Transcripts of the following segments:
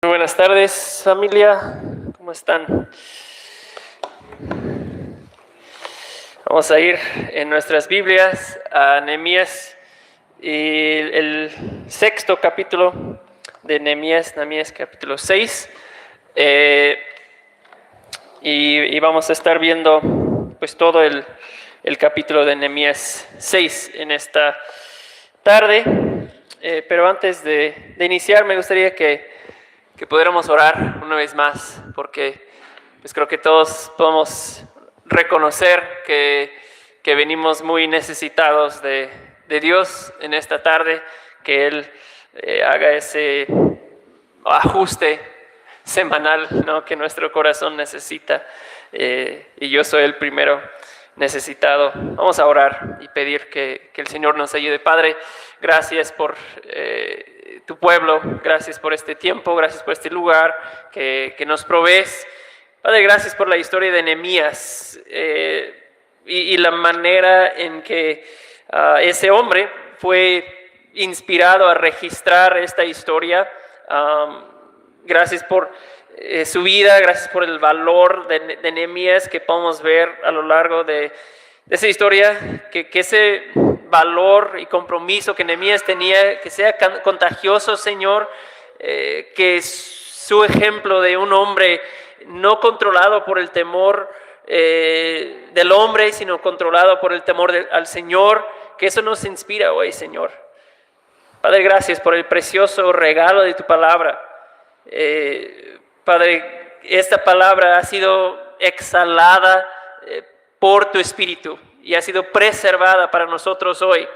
Muy buenas tardes, familia. ¿Cómo están? Vamos a ir en nuestras Biblias a Nehemías y el sexto capítulo de Nehemías capítulo 6. Y vamos a estar viendo pues todo el capítulo de Nehemías 6 en esta tarde. Pero antes de iniciar me gustaría que pudiéramos orar una vez más, porque pues creo que todos podemos reconocer que venimos muy necesitados de Dios en esta tarde, que Él haga ese ajuste semanal, ¿no?, que nuestro corazón necesita, y yo soy el primero necesitado. Vamos a orar y pedir que el Señor nos ayude. Padre, gracias por tu pueblo, gracias por este tiempo, gracias por este lugar que nos provees. Padre, gracias por la historia de Nehemías y la manera en que ese hombre fue inspirado a registrar esta historia. Gracias por su vida, gracias por el valor de Nehemías que podemos ver a lo largo de esa historia, que ese valor y compromiso que Nehemías tenía, que sea contagioso, Señor, que su ejemplo de un hombre no controlado por el temor del hombre, sino controlado por el temor al Señor, que eso nos inspira hoy, Señor. Padre, gracias por el precioso regalo de tu palabra. Padre, esta palabra ha sido exhalada por tu Espíritu y ha sido preservada para nosotros hoy.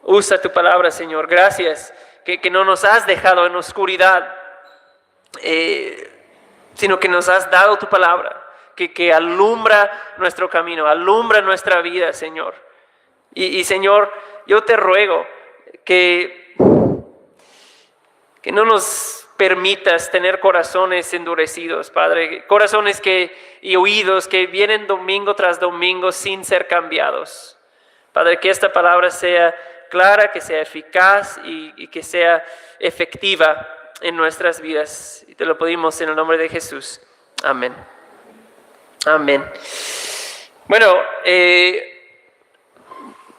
Usa tu palabra, Señor. Gracias que no nos has dejado en oscuridad, sino que nos has dado tu palabra, que alumbra nuestro camino, alumbra nuestra vida, Señor. Y Señor, yo te ruego que no nos permitas tener corazones endurecidos, Padre, corazones y oídos que vienen domingo tras domingo sin ser cambiados. Padre, que esta palabra sea clara, que sea eficaz y que sea efectiva en nuestras vidas. Y te lo pedimos en el nombre de Jesús. Amén. Amén. Bueno,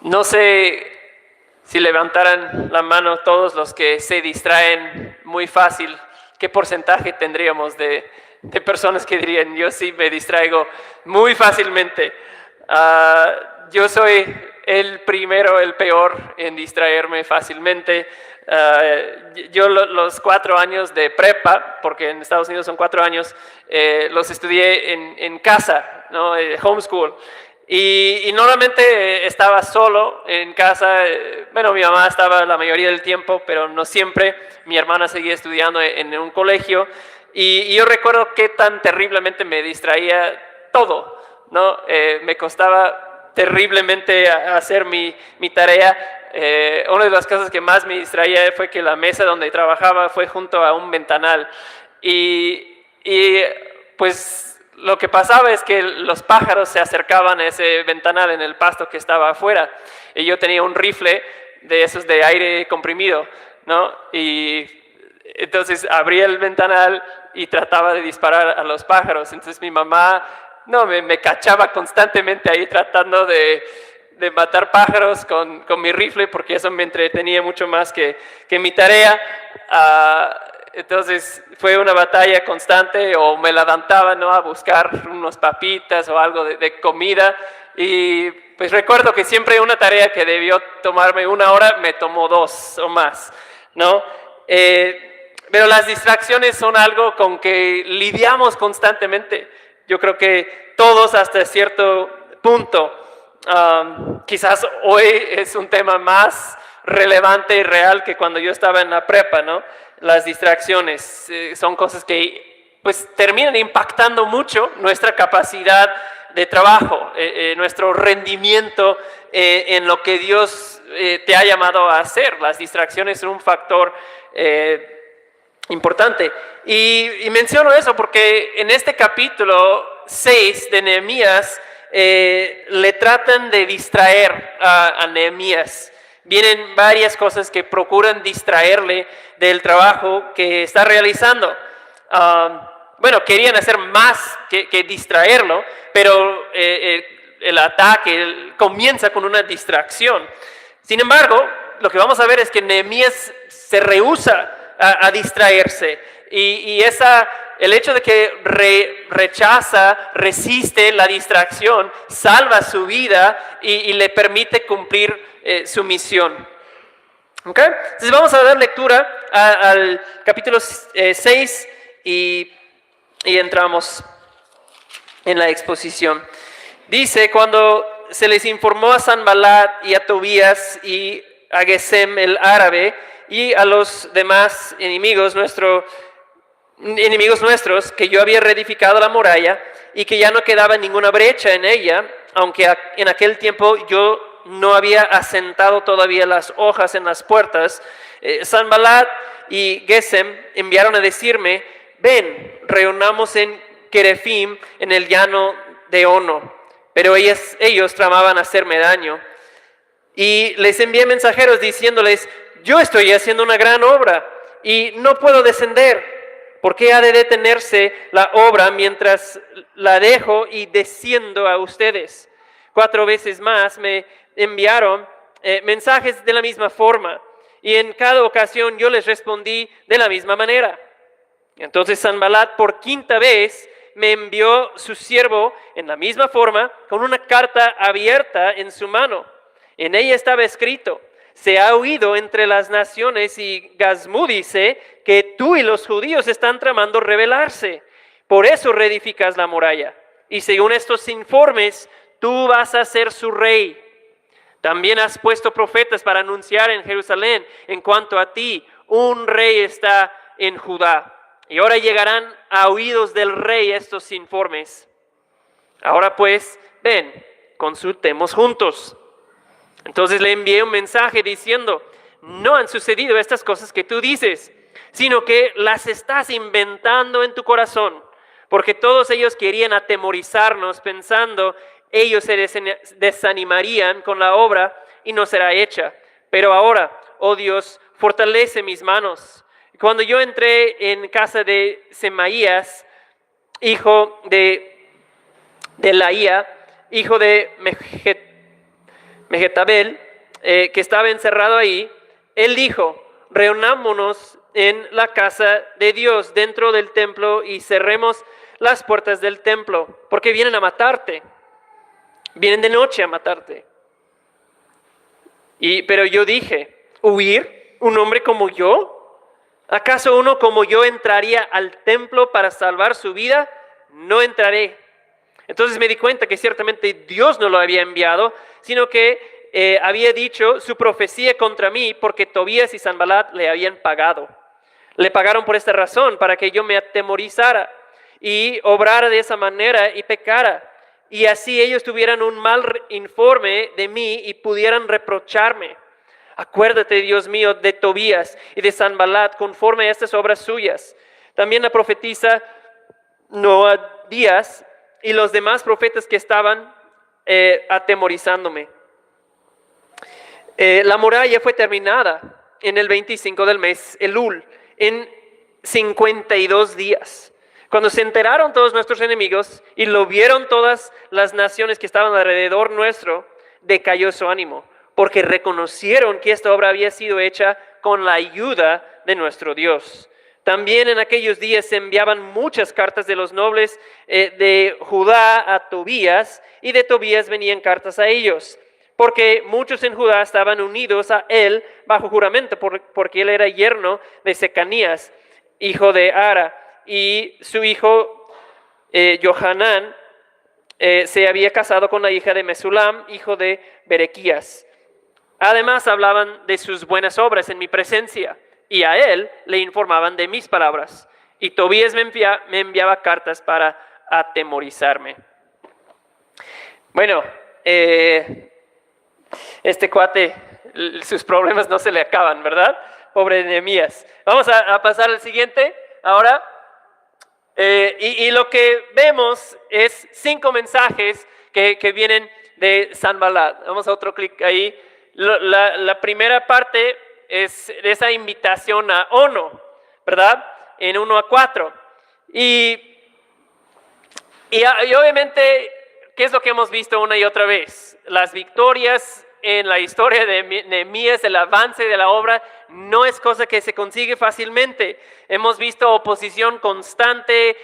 no sé si levantaran la mano todos los que se distraen muy fácil, ¿qué porcentaje tendríamos de personas que dirían, yo sí me distraigo muy fácilmente? Yo soy el primero, el peor en distraerme fácilmente. Yo los 4 años de prepa, porque en Estados Unidos son 4 años, los estudié en casa, ¿no? Homeschool. Y normalmente estaba solo en casa. Bueno, mi mamá estaba la mayoría del tiempo, pero no siempre. Mi hermana seguía estudiando en un colegio. Y yo recuerdo qué tan terriblemente me distraía todo, ¿no? Me costaba terriblemente hacer mi tarea. Una de las cosas que más me distraía fue que la mesa donde trabajaba fue junto a un ventanal. Y pues lo que pasaba es que los pájaros se acercaban a ese ventanal en el pasto que estaba afuera. Y yo tenía un rifle de esos de aire comprimido, ¿no? Y entonces abría el ventanal y trataba de disparar a los pájaros. Entonces mi mamá me cachaba constantemente ahí tratando de matar pájaros con mi rifle, porque eso me entretenía mucho más que mi tarea. Entonces fue una batalla constante, o me levantaba, ¿no?, a buscar unos papitas o algo de comida. Y pues recuerdo que siempre una tarea que debió tomarme 1 hora me tomó 2 o más, ¿no? Pero las distracciones son algo con que lidiamos constantemente. Yo creo que todos hasta cierto punto. Quizás hoy es un tema más relevante y real que cuando yo estaba en la prepa, ¿no? Las distracciones son cosas que pues terminan impactando mucho nuestra capacidad de trabajo, nuestro rendimiento en lo que Dios te ha llamado a hacer. Las distracciones son un factor importante. Y menciono eso porque en este capítulo 6 de Nehemías le tratan de distraer a Nehemías. Vienen varias cosas que procuran distraerle del trabajo que está realizando. Bueno, querían hacer más que distraerlo, pero el ataque comienza con una distracción. Sin embargo, lo que vamos a ver es que Nehemías se rehúsa a distraerse y el hecho de que resiste la distracción, salva su vida y le permite cumplir su misión. ¿Okay? Entonces vamos a dar lectura al capítulo 6 y entramos en la exposición. Dice, cuando se les informó a Sanballat y a Tobías y a Gesem el árabe y a los demás enemigos nuestros que yo había reedificado la muralla y que ya no quedaba ninguna brecha en ella, aunque en aquel tiempo yo no había asentado todavía las hojas en las puertas, Sanballat y Gesem enviaron a decirme, ven, reunamos en Kerefim, en el llano de Ono. Pero ellos tramaban hacerme daño. Y les envié mensajeros diciéndoles, yo estoy haciendo una gran obra y no puedo descender. ¿Por qué ha de detenerse la obra mientras la dejo y desciendo a ustedes? 4 veces más me enviaron mensajes de la misma forma. Y en cada ocasión yo les respondí de la misma manera. Entonces Sanballat por 5ª vez me envió su siervo en la misma forma, con una carta abierta en su mano. En ella estaba escrito, se ha oído entre las naciones y Gazmú dice que tú y los judíos están tramando rebelarse. Por eso reedificas la muralla. Y según estos informes, tú vas a ser su rey. También has puesto profetas para anunciar en Jerusalén, en cuanto a ti, un rey está en Judá. Y ahora llegarán a oídos del rey estos informes. Ahora pues, ven, consultemos juntos. Entonces le envié un mensaje diciendo, no han sucedido estas cosas que tú dices, sino que las estás inventando en tu corazón, porque todos ellos querían atemorizarnos pensando, ellos se desanimarían con la obra y no será hecha. Pero ahora, oh Dios, fortalece mis manos. Cuando yo entré en casa de Semaías, hijo de Delaía, hijo de Mehetabel, que estaba encerrado ahí, él dijo, reunámonos en la casa de Dios dentro del templo y cerremos las puertas del templo, porque vienen a matarte, vienen de noche a matarte. Pero yo dije, ¿huir un hombre como yo? ¿Acaso uno como yo entraría al templo para salvar su vida? No entraré. Entonces me di cuenta que ciertamente Dios no lo había enviado, sino que había dicho su profecía contra mí porque Tobías y Sanballat le habían pagado. Le pagaron por esta razón, para que yo me atemorizara y obrara de esa manera y pecara. Y así ellos tuvieran un mal informe de mí y pudieran reprocharme. Acuérdate, Dios mío, de Tobías y de Sanballat conforme a estas obras suyas. También la profetisa Noadías y los demás profetas que estaban atemorizándome. La muralla fue terminada en el 25 del mes Elul, en 52 días. Cuando se enteraron todos nuestros enemigos y lo vieron todas las naciones que estaban alrededor nuestro, decayó su ánimo, porque reconocieron que esta obra había sido hecha con la ayuda de nuestro Dios. También en aquellos días se enviaban muchas cartas de los nobles de Judá a Tobías, y de Tobías venían cartas a ellos, porque muchos en Judá estaban unidos a él bajo juramento, porque él era yerno de Secanías, hijo de Ara, y su hijo Johanán se había casado con la hija de Mesulam, hijo de Berequías. Además hablaban de sus buenas obras en mi presencia, y a él le informaban de mis palabras. Y Tobías me enviaba cartas para atemorizarme. Bueno, este cuate, sus problemas no se le acaban, ¿verdad? Pobre Nehemías. Vamos a pasar al siguiente ahora. Y lo que vemos es 5 mensajes que vienen de Sanballat. Vamos a otro clic ahí. la primera parte es esa invitación a ono, ¿verdad? En 1-4. Y obviamente, ¿qué es lo que hemos visto una y otra vez? Las victorias en la historia de Nehemías, el avance de la obra, no es cosa que se consigue fácilmente. Hemos visto oposición constante,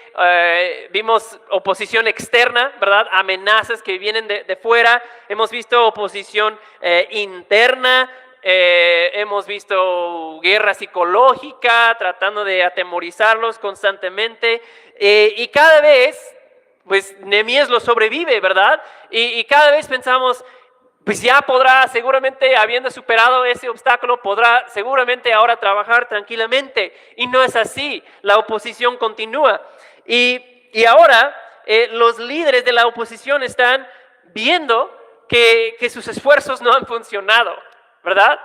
vimos oposición externa, ¿verdad? Amenazas que vienen de fuera. Hemos visto oposición interna. Hemos visto guerra psicológica, tratando de atemorizarlos constantemente. Y cada vez, pues Nehemías lo sobrevive, ¿verdad? Y cada vez pensamos, pues ya podrá, seguramente habiendo superado ese obstáculo, podrá seguramente ahora trabajar tranquilamente. Y no es así, la oposición continúa. Y ahora los líderes de la oposición están viendo que sus esfuerzos no han funcionado, ¿verdad?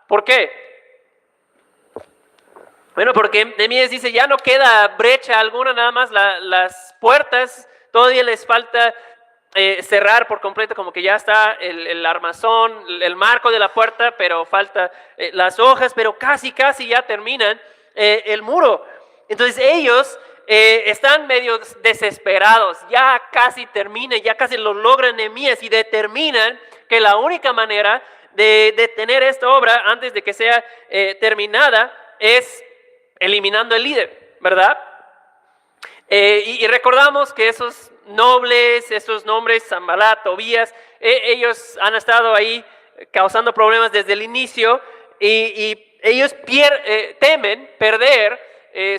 ¿Por qué? Bueno, porque Nehemías dice, ya no queda brecha alguna, nada más las puertas, todavía les falta cerrar por completo, como que ya está el armazón, el marco de la puerta, pero falta las hojas, pero casi ya terminan el muro. Entonces ellos están medio desesperados, ya casi termina, ya casi lo logran Nehemías y determinan que la única manera de detener esta obra antes de que sea terminada es eliminando el líder, ¿verdad? Y recordamos que esos nobles, esos nombres, Sanbalat, Tobías, ellos han estado ahí causando problemas desde el inicio y ellos temen perder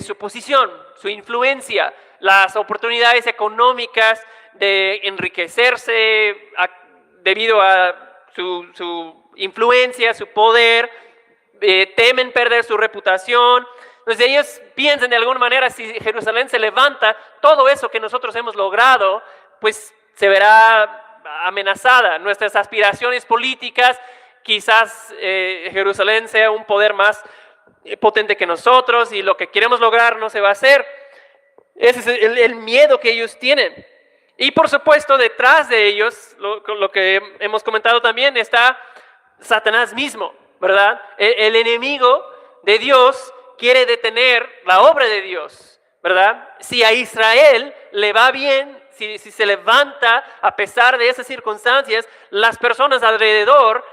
su posición, su influencia, las oportunidades económicas de enriquecerse debido a su influencia, su poder, temen perder su reputación. Entonces ellos piensan de alguna manera, si Jerusalén se levanta, todo eso que nosotros hemos logrado, pues se verá amenazada. Nuestras aspiraciones políticas, quizás Jerusalén sea un poder más potente que nosotros y lo que queremos lograr no se va a hacer. Ese es el miedo que ellos tienen. Y por supuesto, detrás de ellos, lo que hemos comentado también, está Satanás mismo, ¿verdad? El enemigo de Dios quiere detener la obra de Dios, ¿verdad? Si a Israel le va bien, si se levanta a pesar de esas circunstancias, las personas alrededor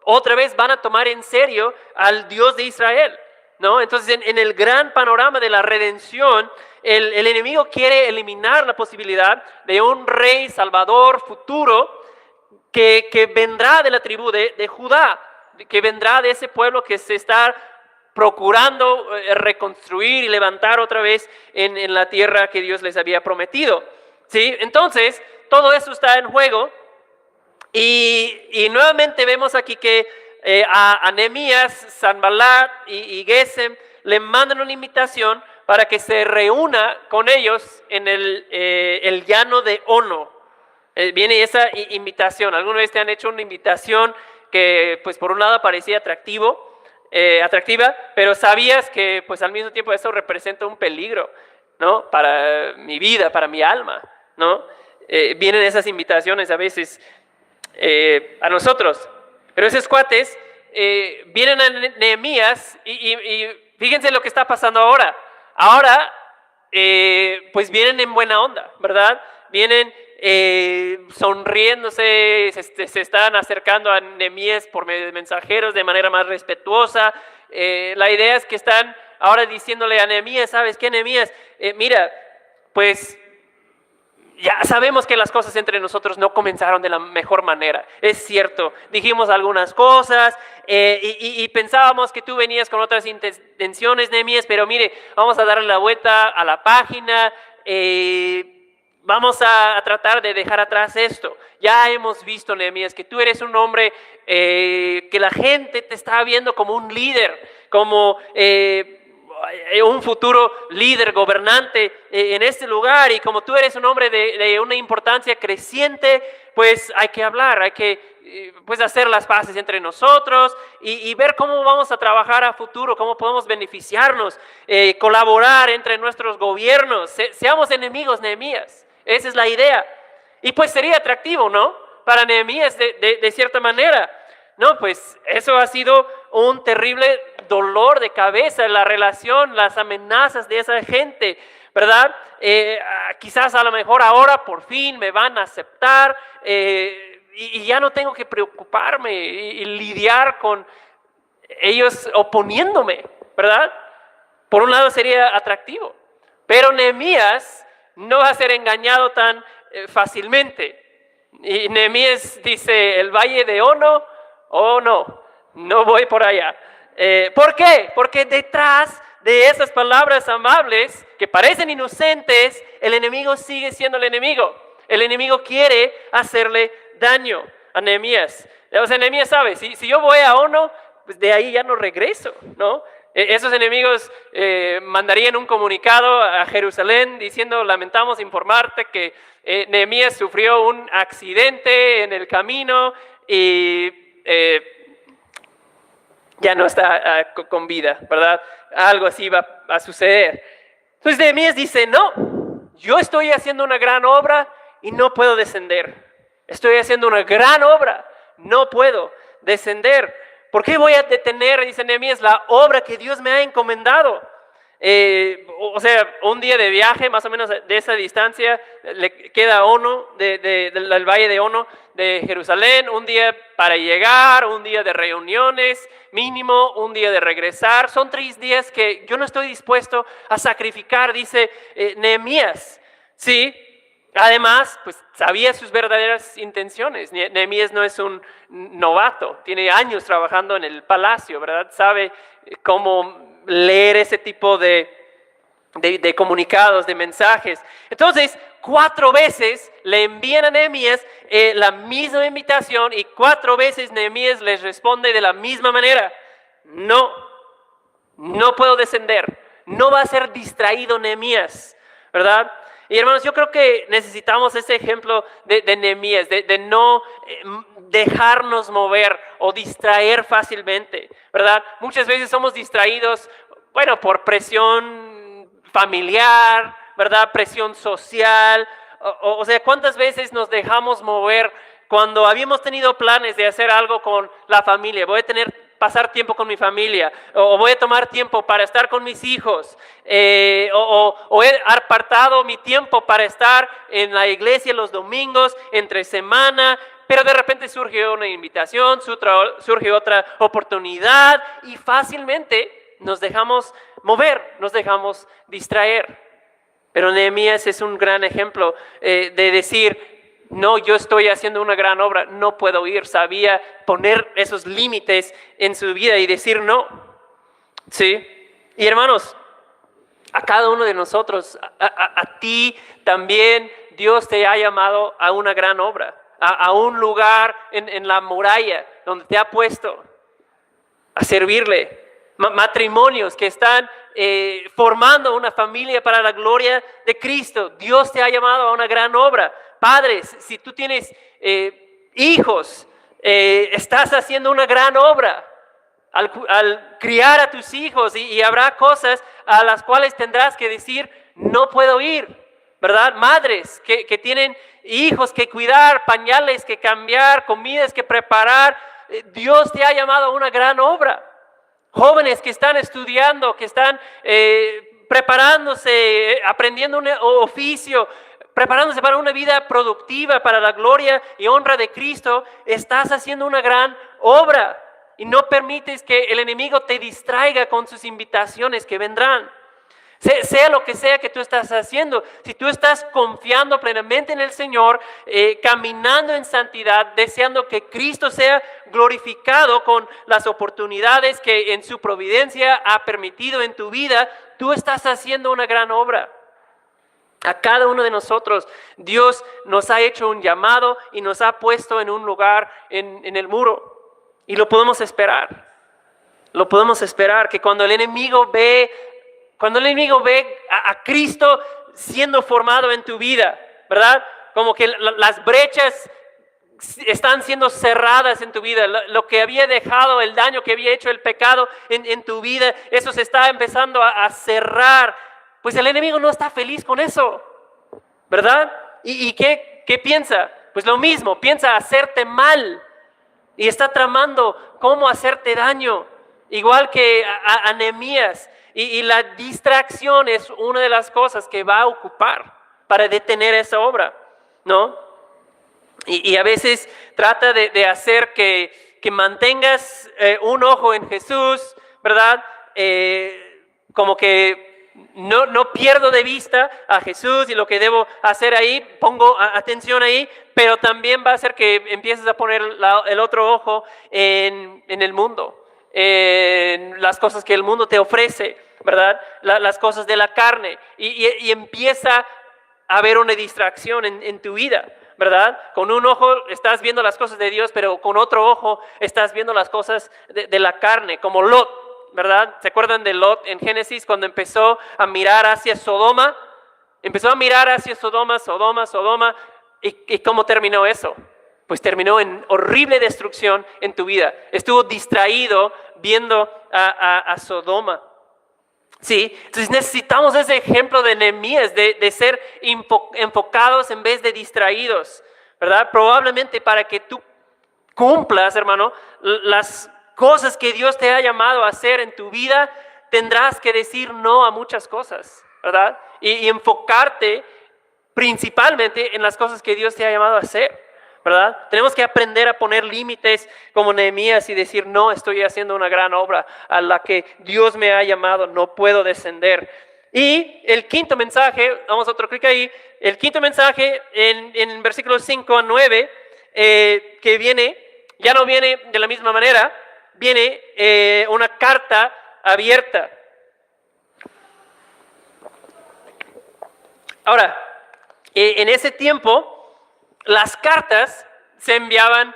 otra vez van a tomar en serio al Dios de Israel, ¿no? Entonces, en el gran panorama de la redención, el enemigo quiere eliminar la posibilidad de un rey salvador futuro que vendrá de la tribu de Judá, que vendrá de ese pueblo que se está procurando reconstruir y levantar otra vez en la tierra que Dios les había prometido, ¿sí? Entonces, todo eso está en juego y nuevamente vemos aquí que a Nehemías, Sanbalat y Gesem le mandan una invitación para que se reúna con ellos en el llano de Ono. Viene esa invitación. ¿Alguna vez te han hecho una invitación que pues por un lado parecía atractiva, pero sabías que pues al mismo tiempo eso representa un peligro, ¿no? Para mi vida, para mi alma, ¿no? Vienen esas invitaciones a veces a nosotros, pero esos cuates vienen a Nehemías y fíjense lo que está pasando ahora. Ahora pues vienen en buena onda, ¿verdad? Vienen sonriéndose, se están acercando a Nehemías por medio de mensajeros de manera más respetuosa. La idea es que están ahora diciéndole a Nehemías, ¿sabes qué, Nehemías? Mira, pues ya sabemos que las cosas entre nosotros no comenzaron de la mejor manera. Es cierto, dijimos algunas cosas y pensábamos que tú venías con otras intenciones, Nehemías, pero mire, vamos a darle la vuelta a la página. Vamos a tratar de dejar atrás esto. Ya hemos visto, Nehemías, que tú eres un hombre que la gente te está viendo como un líder, como un futuro líder, gobernante en este lugar, y como tú eres un hombre de una importancia creciente, pues hay que hablar, hay que pues hacer las paces entre nosotros y ver cómo vamos a trabajar a futuro, cómo podemos beneficiarnos, colaborar entre nuestros gobiernos, seamos enemigos, Nehemías. Esa es la idea. Y pues sería atractivo, ¿no? Para Nehemías de cierta manera. No, pues eso ha sido un terrible dolor de cabeza, la relación, las amenazas de esa gente, ¿verdad? Quizás a lo mejor ahora por fin me van a aceptar y ya no tengo que preocuparme y lidiar con ellos oponiéndome, ¿verdad? Por un lado sería atractivo, pero Nehemías no va a ser engañado tan fácilmente. Y Nehemías dice, el valle de Ono, oh no voy por allá. ¿Por qué? Porque detrás de esas palabras amables que parecen inocentes, el enemigo sigue siendo el enemigo. El enemigo quiere hacerle daño a Nehemías. O sea, Nehemías sabe, si yo voy a Ono, pues de ahí ya no regreso, ¿no? Esos enemigos mandarían un comunicado a Jerusalén diciendo, lamentamos informarte que Nehemías sufrió un accidente en el camino y ya no está con vida, ¿verdad? Algo así va a suceder. Entonces Nehemías dice, no, yo estoy haciendo una gran obra y no puedo descender. Estoy haciendo una gran obra, no puedo descender. ¿Por qué voy a detener, dice Nehemías, la obra que Dios me ha encomendado? O sea, un día de viaje, más o menos de esa distancia, le queda Ono, del valle de Ono, de Jerusalén, un día para llegar, un día de reuniones, mínimo, un día de regresar. Son 3 días que yo no estoy dispuesto a sacrificar, dice Nehemías, ¿sí? Además, pues sabía sus verdaderas intenciones. Nehemías no es un novato, tiene años trabajando en el palacio, ¿verdad? Sabe cómo leer ese tipo de comunicados, de mensajes. Entonces, 4 veces le envían a Nehemías la misma invitación y 4 veces Nehemías les responde de la misma manera. No puedo descender, no va a ser distraído Nehemías, ¿verdad? Y hermanos, yo creo que necesitamos ese ejemplo de Nehemías, de no dejarnos mover o distraer fácilmente, ¿verdad? Muchas veces somos distraídos, bueno, por presión familiar, ¿verdad? Presión social, o sea, ¿cuántas veces nos dejamos mover cuando habíamos tenido planes de hacer algo con la familia? Voy a pasar tiempo con mi familia, o voy a tomar tiempo para estar con mis hijos, o he apartado mi tiempo para estar en la iglesia los domingos, entre semana, pero de repente surge una invitación, surge otra oportunidad y fácilmente nos dejamos mover, nos dejamos distraer. Pero Nehemías es un gran ejemplo de decir, no, yo estoy haciendo una gran obra, no puedo ir. Sabía poner esos límites en su vida y decir no. ¿Sí? Y hermanos, a cada uno de nosotros, a ti también Dios te ha llamado a una gran obra, a un lugar en la muralla donde te ha puesto a servirle. Matrimonios que están formando una familia para la gloria de Cristo. Dios te ha llamado a una gran obra. Padres, si tú tienes hijos, estás haciendo una gran obra al criar a tus hijos y habrá cosas a las cuales tendrás que decir, no puedo ir, ¿verdad? Madres que tienen hijos que cuidar, pañales que cambiar, comidas que preparar, Dios te ha llamado a una gran obra. Jóvenes que están estudiando, que están preparándose, aprendiendo un oficio, preparándose para una vida productiva, para la gloria y honra de Cristo, estás haciendo una gran obra y no permites que el enemigo te distraiga con sus invitaciones que vendrán. Sea lo que sea que tú estás haciendo, si tú estás confiando plenamente en el Señor, caminando en santidad, deseando que Cristo sea glorificado con las oportunidades que en su providencia ha permitido en tu vida, tú estás haciendo una gran obra. A cada uno de nosotros, Dios nos ha hecho un llamado y nos ha puesto en un lugar en el muro. Y lo podemos esperar. Lo podemos esperar, que cuando el enemigo ve a Cristo siendo formado en tu vida, ¿verdad? Como que las brechas están siendo cerradas en tu vida. Lo que había dejado, el daño que había hecho el pecado en tu vida, eso se está empezando a cerrar. Pues el enemigo no está feliz con eso, ¿verdad? ¿Y qué piensa? Pues lo mismo, piensa hacerte mal. y está tramando cómo hacerte daño, igual que a Nehemías. Y la distracción es una de las cosas que va a ocupar para detener esa obra, ¿no? Y a veces trata de hacer que mantengas un ojo en Jesús, ¿verdad? Como que no pierdo de vista a Jesús y lo que debo hacer ahí, pongo atención ahí, pero también va a hacer que empieces a poner el otro ojo en el mundo, en las cosas que el mundo te ofrece, ¿verdad? Las cosas de la carne, y empieza a haber una distracción en tu vida, ¿verdad? Con un ojo estás viendo las cosas de Dios, pero con otro ojo estás viendo las cosas de la carne, como Lot, ¿verdad? ¿Se acuerdan de Lot en Génesis cuando empezó a mirar hacia Sodoma? Empezó a mirar hacia Sodoma, ¿y cómo terminó eso? Pues terminó en horrible destrucción en tu vida. Estuvo distraído viendo a Sodoma. Sí, entonces necesitamos ese ejemplo de Nehemías, de ser enfocados en vez de distraídos, ¿verdad? Probablemente para que tú cumplas, hermano, las cosas que Dios te ha llamado a hacer en tu vida, tendrás que decir no a muchas cosas, ¿verdad? Y enfocarte principalmente en las cosas que Dios te ha llamado a hacer, ¿verdad? Tenemos que aprender a poner límites como Nehemías y decir, no, estoy haciendo una gran obra a la que Dios me ha llamado, no puedo descender. Y el quinto mensaje, damos otro clic ahí, el quinto mensaje en versículos 5 a 9, que viene, ya no viene de la misma manera, viene una carta abierta. Ahora, en ese tiempo, las cartas se enviaban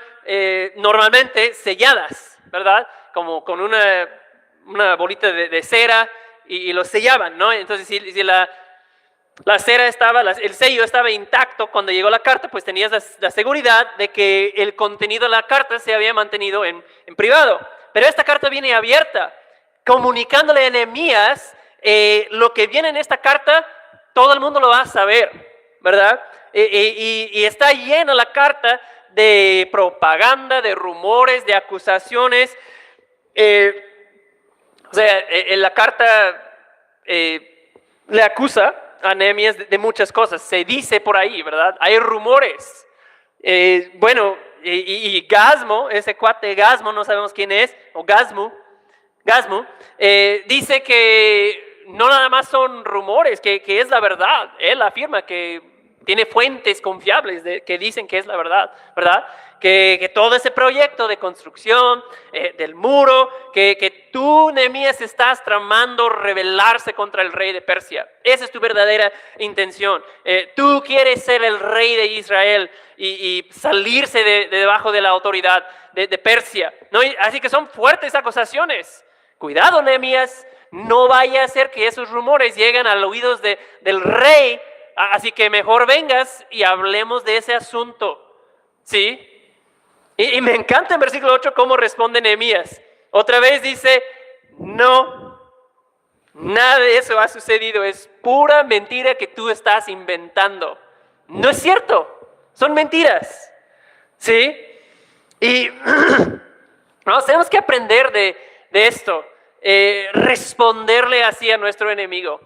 normalmente selladas, ¿verdad? Como con una bolita de cera y lo sellaban, ¿no? Entonces, si la cera estaba, el sello estaba intacto cuando llegó la carta, pues tenías la seguridad de que el contenido de la carta se había mantenido en privado. Pero esta carta viene abierta, comunicándole a Nehemías lo que viene en esta carta, todo el mundo lo va a saber, ¿verdad? Y está llena la carta de propaganda, de rumores, de acusaciones. La carta le acusa a Nehemías de muchas cosas. Se dice por ahí, ¿verdad? Hay rumores. Y Gasmo, ese cuate Gasmo, no sabemos quién es, o Gasmo, dice que no nada más son rumores, que es la verdad. Él afirma que tiene fuentes confiables que dicen que es la verdad, ¿verdad? Que todo ese proyecto de construcción del muro, que tú, Nehemías, estás tramando rebelarse contra el rey de Persia. Esa es tu verdadera intención. Tú quieres ser el rey de Israel y salirse de debajo de la autoridad de Persia, ¿no? Así que son fuertes acusaciones. Cuidado, Nehemías, no vaya a ser que esos rumores lleguen a los oídos del rey. Así que mejor vengas y hablemos de ese asunto, ¿sí? Y me encanta en versículo 8 cómo responde Nehemías. Otra vez dice, no, nada de eso ha sucedido, es pura mentira que tú estás inventando. No es cierto, son mentiras, ¿sí? Y tenemos que aprender de esto, responderle así a nuestro enemigo,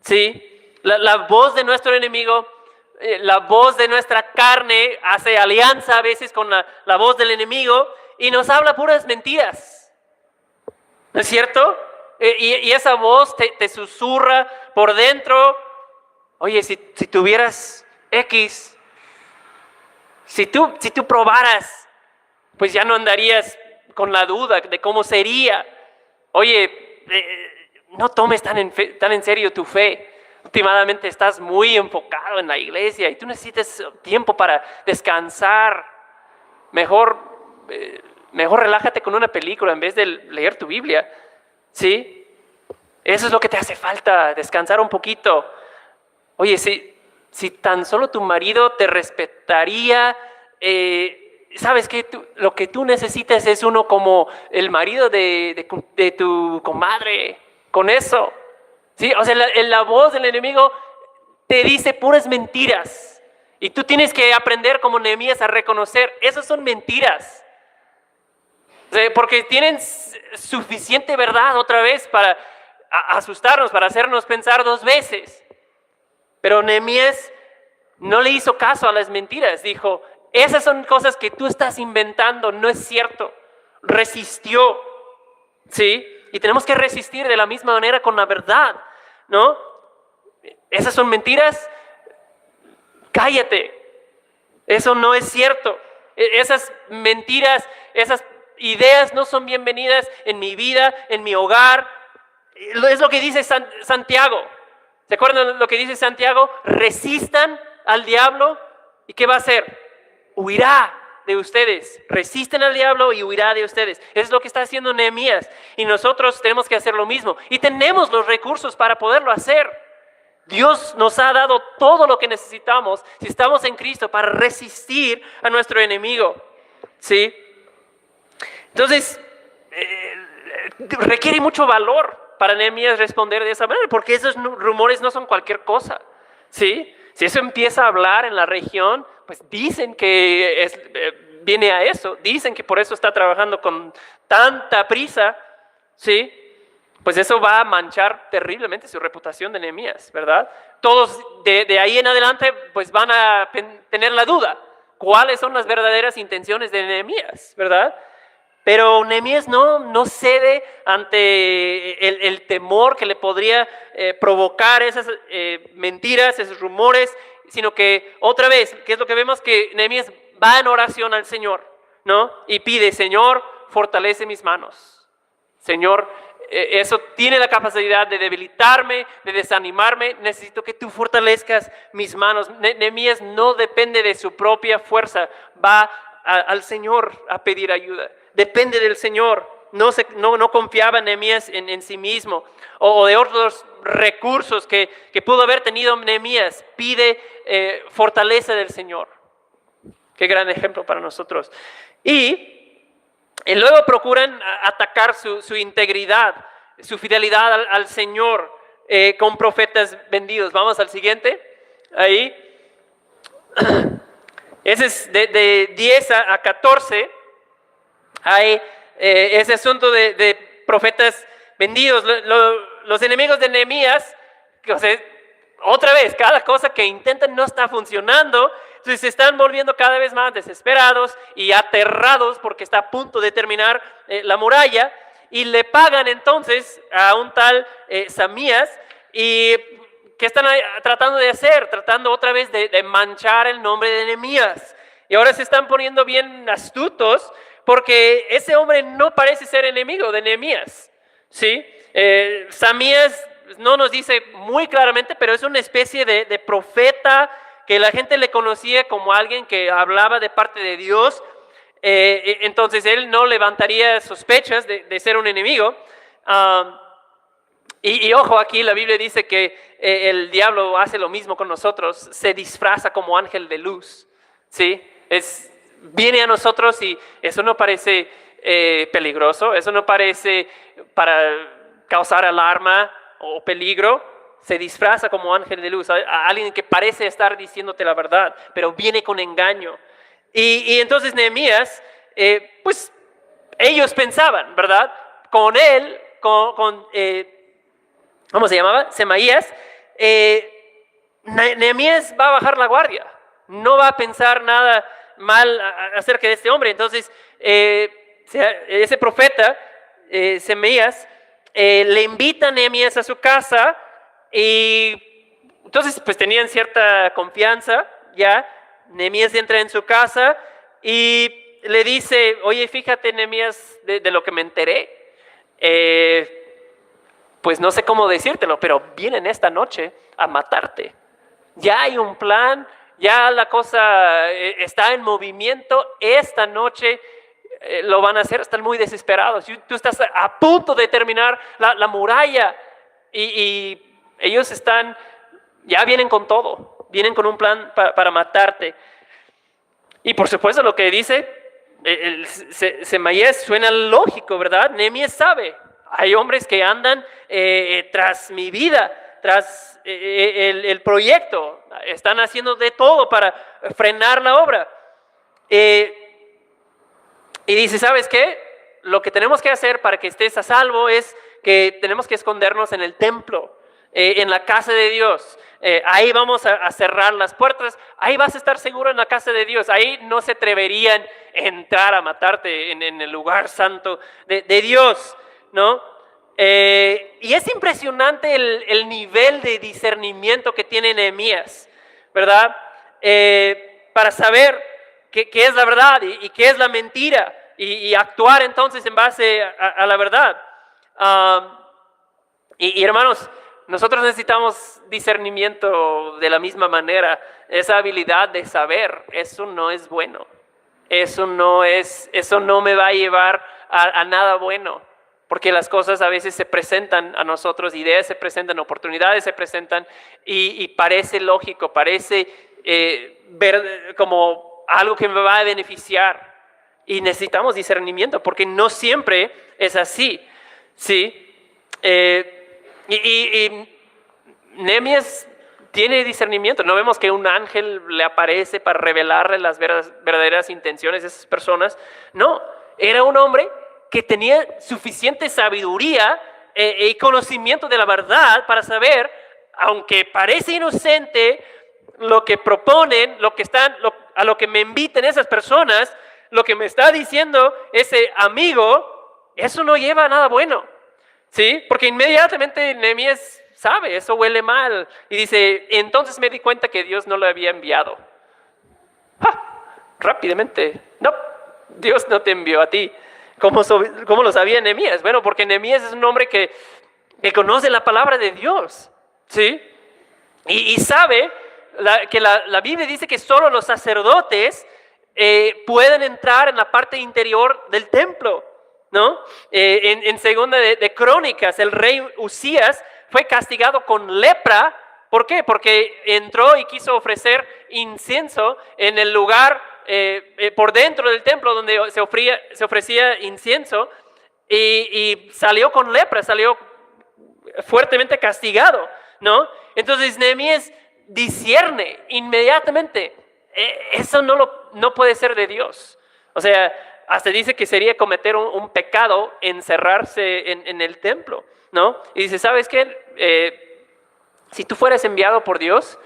¿sí? La voz de nuestro enemigo, la voz de nuestra carne hace alianza a veces con la voz del enemigo y nos habla puras mentiras, ¿no es cierto? Y esa voz te susurra por dentro, oye, si tuvieras X, si tú probaras, pues ya no andarías con la duda de cómo sería. Oye, no tomes tan en serio tu fe. Últimamente estás muy enfocado en la iglesia y tú necesitas tiempo para descansar. Mejor relájate con una película en vez de leer tu Biblia, ¿sí? Eso es lo que te hace falta, descansar un poquito. Oye, si tan solo tu marido te respetaría, sabes que lo que tú necesitas es uno como el marido de tu comadre, con eso. ¿Sí? O sea, la voz del enemigo te dice puras mentiras y tú tienes que aprender como Nehemías a reconocer, esas son mentiras, porque tienen suficiente verdad otra vez para asustarnos, para hacernos pensar dos veces. Pero Nehemías no le hizo caso a las mentiras. Dijo, esas son cosas que tú estás inventando, no es cierto. Resistió, ¿sí? Y tenemos que resistir de la misma manera con la verdad, ¿no? Esas son mentiras, cállate. Eso no es cierto. Esas mentiras, esas ideas no son bienvenidas en mi vida, en mi hogar. Es lo que dice Santiago. ¿Se acuerdan lo que dice Santiago? Resistan al diablo. ¿Y qué va a hacer? Huirá de ustedes. Resisten al diablo y huirá de ustedes. Eso es lo que está haciendo Nehemías. Y nosotros tenemos que hacer lo mismo. Y tenemos los recursos para poderlo hacer. Dios nos ha dado todo lo que necesitamos, si estamos en Cristo, para resistir a nuestro enemigo. ¿Sí? Entonces, requiere mucho valor para Nehemías responder de esa manera, porque esos rumores no son cualquier cosa. ¿Sí? Si eso empieza a hablar en la región, pues dicen que viene a eso, dicen que por eso está trabajando con tanta prisa, ¿sí? Pues eso va a manchar terriblemente su reputación de Nehemías, ¿verdad? Todos de ahí en adelante pues van a tener la duda, ¿cuáles son las verdaderas intenciones de Nehemías, verdad? Pero Nehemías no cede ante el temor que le podría provocar esas mentiras, esos rumores, sino que otra vez, ¿qué es lo que vemos? Que Nehemías va en oración al Señor, ¿no? Y pide, Señor, fortalece mis manos. Señor, eso tiene la capacidad de debilitarme, de desanimarme. Necesito que tú fortalezcas mis manos. Nehemías no depende de su propia fuerza, va al Señor a pedir ayuda. Depende del Señor. No confiaba Nehemías en sí mismo o de otros recursos que pudo haber tenido Nehemías. Pide fortaleza del Señor. Qué gran ejemplo para nosotros. Y luego procuran atacar su integridad, su fidelidad al Señor con profetas vendidos. Vamos al siguiente. Ahí. Ese es de 10 a 14. Hay ese asunto de profetas vendidos. Los enemigos de Nehemías, o sea, otra vez, cada cosa que intentan no está funcionando. Entonces se están volviendo cada vez más desesperados y aterrados porque está a punto de terminar la muralla, y le pagan entonces a un tal Samías. ¿Y qué están tratando de hacer? Tratando otra vez de manchar el nombre de Nehemías. Y ahora se están poniendo bien astutos porque ese hombre no parece ser enemigo de Nehemías, ¿sí? Samías no nos dice muy claramente, pero es una especie de profeta que la gente le conocía como alguien que hablaba de parte de Dios. Entonces él no levantaría sospechas de ser un enemigo. Y ojo, aquí la Biblia dice que el diablo hace lo mismo con nosotros, se disfraza como ángel de luz, ¿sí? Viene a nosotros y eso no parece peligroso, eso no parece para causar alarma o peligro. Se disfraza como ángel de luz, a alguien que parece estar diciéndote la verdad, pero viene con engaño. Y entonces Nehemías, pues ellos pensaban, ¿verdad? Con él, ¿cómo se llamaba? Semaías. Nehemías va a bajar la guardia, no va a pensar nada mal acerca de este hombre. Entonces, ese profeta, Semaías, le invita a Nehemías a su casa. Y entonces pues tenían cierta confianza ya. Nehemías entra en su casa y le dice, oye, fíjate, Nehemías, de lo que me enteré, pues no sé cómo decírtelo, pero vienen esta noche a matarte. Ya hay un plan, ya la cosa está en movimiento. Esta noche lo van a hacer, están muy desesperados. Tú estás a punto de terminar la muralla y ellos ya vienen con todo, vienen con un plan para matarte. Y por supuesto lo que dice Semaías suena lógico, ¿verdad? Nehemías sabe, hay hombres que andan tras mi vida, tras el proyecto, están haciendo de todo para frenar la obra. Y dice, ¿sabes qué? lo que tenemos que hacer para que estés a salvo es que tenemos que escondernos en el templo, en la casa de Dios. Ahí vamos a cerrar las puertas, ahí vas a estar seguro en la casa de Dios, ahí no se atreverían a entrar a matarte en el lugar santo de Dios, ¿no? Y es impresionante el nivel de discernimiento que tiene Nehemías, ¿verdad? Para saber qué es la verdad y qué es la mentira y actuar entonces en base a la verdad. Y hermanos, nosotros necesitamos discernimiento de la misma manera, esa habilidad de saber, eso no es bueno, eso no me va a llevar a nada bueno, porque las cosas a veces se presentan a nosotros, ideas se presentan, oportunidades se presentan y parece lógico, parece ver como algo que me va a beneficiar y necesitamos discernimiento porque no siempre es así, ¿sí? Y Nehemías tiene discernimiento. No vemos que un ángel le aparece para revelarle las verdaderas intenciones de esas personas. No, era un hombre que tenía suficiente sabiduría y conocimiento de la verdad para saber, aunque parece inocente lo que proponen, a lo que me inviten esas personas, lo que me está diciendo ese amigo, eso no lleva a nada bueno. ¿Sí? Porque inmediatamente Nehemías sabe, eso huele mal. Y dice, entonces me di cuenta que Dios no lo había enviado. Rápidamente, no, Dios no te envió a ti. ¿Cómo lo sabía Nehemías? Bueno, porque Nehemías es un hombre que conoce la palabra de Dios. ¿Sí? Y sabe que la Biblia dice que solo los sacerdotes pueden entrar en la parte interior del templo, ¿no? En segunda de Crónicas, el rey Usías fue castigado con lepra. ¿Por qué? Porque entró y quiso ofrecer incienso en el lugar por dentro del templo donde se ofrecía incienso y salió con lepra, salió fuertemente castigado, ¿no? Entonces Nehemías discierne inmediatamente. Eso no puede ser de Dios. O sea, hasta dice que sería cometer un pecado encerrarse en el templo, ¿no? Y dice, ¿sabes qué? Si tú fueras enviado por Dios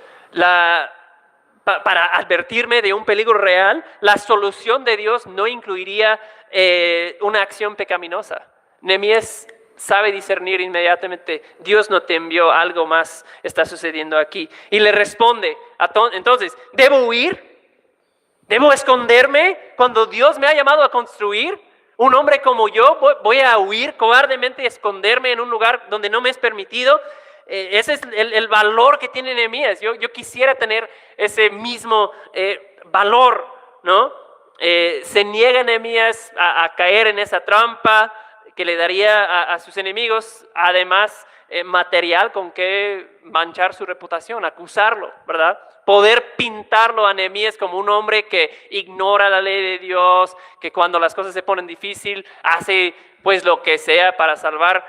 para advertirme de un peligro real, la solución de Dios no incluiría una acción pecaminosa. Nehemías sabe discernir inmediatamente, Dios no te envió, algo más está sucediendo aquí. Y le responde, entonces, ¿debo huir? ¿Debo esconderme cuando Dios me ha llamado a construir? Un hombre como yo, voy a huir cobardemente y esconderme en un lugar donde no me es permitido. Ese es el valor que tiene Nehemías. Yo quisiera tener ese mismo valor, ¿no? Se niega Nehemías a caer en esa trampa que le daría a sus enemigos, además material con que manchar su reputación, acusarlo, ¿verdad? Poder pintarlo a Nehemías como un hombre que ignora la ley de Dios, que cuando las cosas se ponen difícil hace pues lo que sea para salvar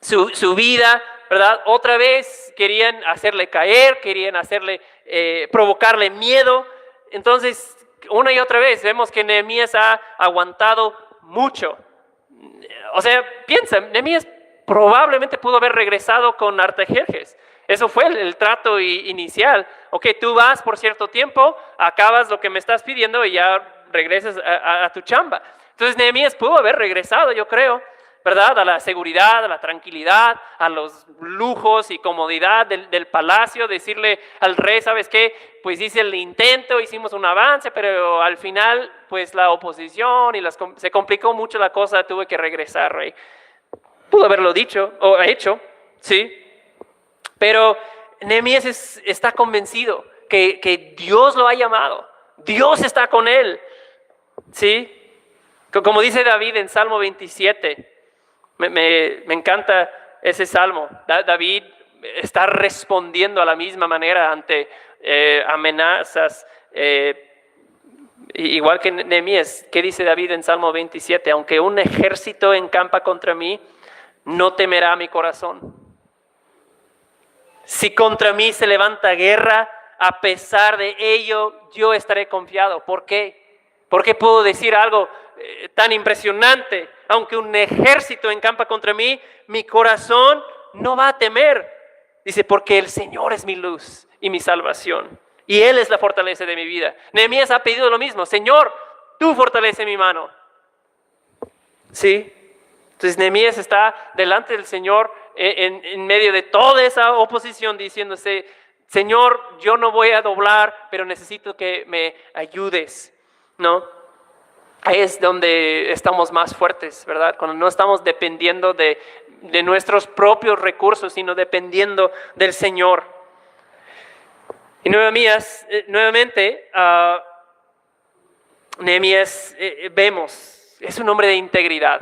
su vida, ¿verdad? Otra vez querían hacerle caer, querían provocarle miedo. Entonces, una y otra vez vemos que Nehemías ha aguantado mucho. O sea, piensa, Nehemías probablemente pudo haber regresado con Artajerjes. Eso fue el trato inicial. Ok, tú vas por cierto tiempo, acabas lo que me estás pidiendo y ya regresas a tu chamba. Entonces Nehemías pudo haber regresado, yo creo, ¿verdad? A la seguridad, a la tranquilidad, a los lujos y comodidad del palacio, decirle al rey, ¿sabes qué? Pues hice el intento, hicimos un avance, pero al final, pues la oposición y se complicó mucho la cosa, tuve que regresar, rey. Pudo haberlo dicho o hecho, ¿sí? Pero Nehemías está convencido que Dios lo ha llamado, Dios está con él, ¿sí? Como dice David en Salmo 27, me encanta ese salmo. David está respondiendo a la misma manera ante amenazas, igual que Nehemías. ¿Qué dice David en Salmo 27? Aunque un ejército encampa contra mí, no temerá mi corazón. Si contra mí se levanta guerra, a pesar de ello, yo estaré confiado. ¿Por qué? ¿Por qué puedo decir algo tan impresionante, aunque un ejército encampa contra mí, mi corazón no va a temer. Dice, porque el Señor es mi luz y mi salvación, y Él es la fortaleza de mi vida. Nehemías ha pedido lo mismo: Señor, tú fortalece mi mano. ¿Sí? Entonces Nehemías está delante del Señor en medio de toda esa oposición, diciéndose: Señor, yo no voy a doblar, pero necesito que me ayudes, ¿no? Ahí es donde estamos más fuertes, ¿verdad? Cuando no estamos dependiendo de nuestros propios recursos, sino dependiendo del Señor. Y nuevamente, Nehemías, vemos, es un hombre de integridad,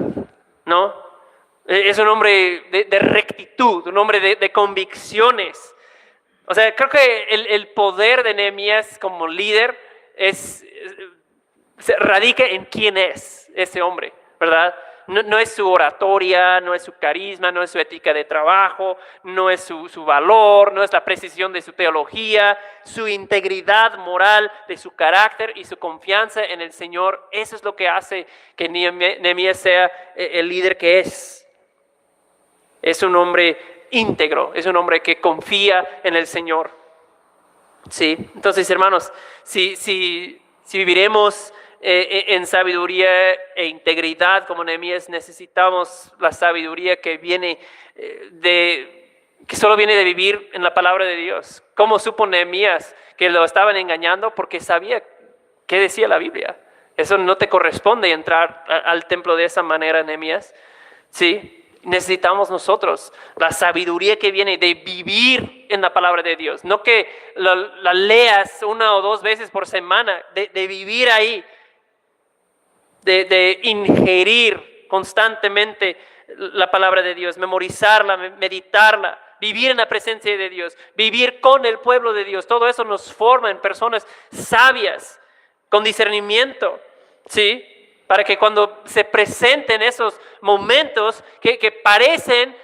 ¿no? Es un hombre de rectitud, un hombre de convicciones. O sea, creo que el poder de Nehemías como líder se radica en quién es ese hombre, ¿verdad? No es su oratoria, no es su carisma, no es su ética de trabajo, no es su valor, no es la precisión de su teología, su integridad moral, de su carácter y su confianza en el Señor. Eso es lo que hace que Nehemías sea el líder que es. Es un hombre íntegro, es un hombre que confía en el Señor. Sí, entonces, hermanos, si viviremos en sabiduría e integridad como Nehemías, necesitamos la sabiduría que viene que solo viene de vivir en la palabra de Dios. ¿Cómo supo Nehemías que lo estaban engañando? Porque sabía qué decía la Biblia. Eso no te corresponde entrar al templo de esa manera, Nehemías. Sí. Necesitamos nosotros la sabiduría que viene de vivir en la palabra de Dios. No que la leas 1 o 2 veces por semana, de vivir ahí, de ingerir constantemente la palabra de Dios, memorizarla, meditarla, vivir en la presencia de Dios, vivir con el pueblo de Dios. Todo eso nos forma en personas sabias, con discernimiento, ¿sí? Para que cuando se presenten esos momentos que parecen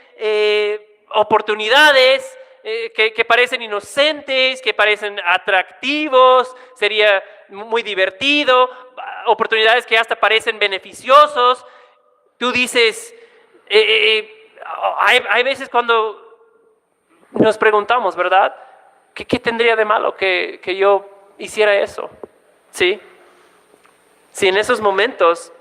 oportunidades, que parecen inocentes, que parecen atractivos, sería muy divertido, oportunidades que hasta parecen beneficiosos, tú dices, hay veces cuando nos preguntamos, ¿verdad? ¿Qué tendría de malo que yo hiciera eso? ¿Sí? Si en esos momentos